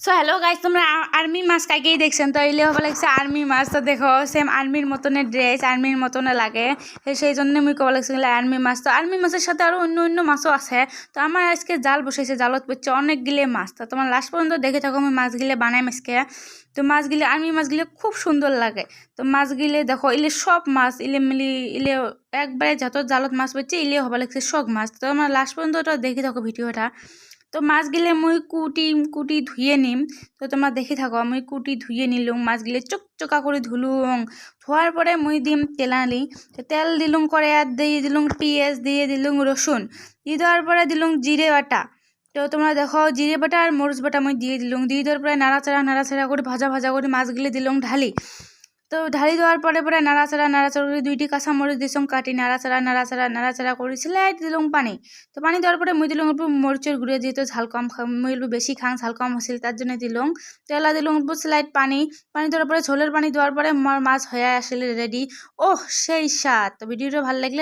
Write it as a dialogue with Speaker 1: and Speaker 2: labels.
Speaker 1: So hello guys, তোমরা army মাছ কাকেই দেখছেন তো এলে হবা লাগছে আর্মি মাছ। তো দেখো সেম আর্মির মতনে ড্রেস, আর্মির মতনে লাগে। সেই জন্য মুই কবা লাগছিল আর্মি মাছ। তো আর্মি মাছের সাথে আরও অন্য অন্য মাছও আছে। তো আমার আজকে জাল বসেছে, জালত পড়ছে অনেকগুলো মাছ। তো তোমার লাস্ট পর্যন্ত দেখে থাকো আমি মাছগুলো বানাই আজকে। তো মাছগুলি আর্মি মাছগুলো খুব সুন্দর লাগে। তো মাছগুলি দেখো ইলে সব মাছ ইলে মিলি ইলে একবারে যত জালত মাছ পড়ছে ইলে হবা লাগছে শখ মাছ। তো আমার লাস্ট পর্যন্ত ওটা দেখে থাকো ভিডিওটা। তো মাছগুলো মুই কুটি কুটি ধুয়ে নিম। তো তোমরা দেখি থাকো আমি কুটি ধুয়ে নিলুম, মাছগুলো চকচকা করে ধুলুম। ধোয়ার পরে মুই দিম তেলানি। তো তেল দিলুম করে আর দিয়ে দিলুম পেঁয়াজ, দিয়ে দিলুম রসুন, দিয়ে দেওয়ার পরে দিলুম জিরে বাটা। তো তোমরা দেখো জিরে বাটা আর মরিচ বাটা মুই দিয়ে দিলুম। দিয়ে দেওয়ার পরে নাড়াচাড়া নাড়াচাড়া করে ভাজা ভাজা করে মাছগুলো দিলুম ঢালি। তো ঢালি দেওয়ার পরে পরে নাড়াচাড়া নাড়াচাড়া করে দুইটি কাঁচামরিচ দিছুম কাটি, নাড়াচাড়া নাড়াচাড়া নাড়াচাড়া করে সিলাইট দিলুম পানি। তো পানি দেওয়ার পরে মুই দিলুম একটু মরিচের গুঁড়ো, যেহেতু ঝাল কম মুই একটু বেশি খাং, ঝাল কম হয়েছিল তার জন্য দিলুম। তেলা দিলুম একটু সিলাইট পানি। পানি দেওয়ার পরে ঝোলের পানি দেওয়ার পরে মাছ হয়ে আসলে রেডি। ওহ সেই স্বাদ। তো ভিডিওটা ভালো লাগলে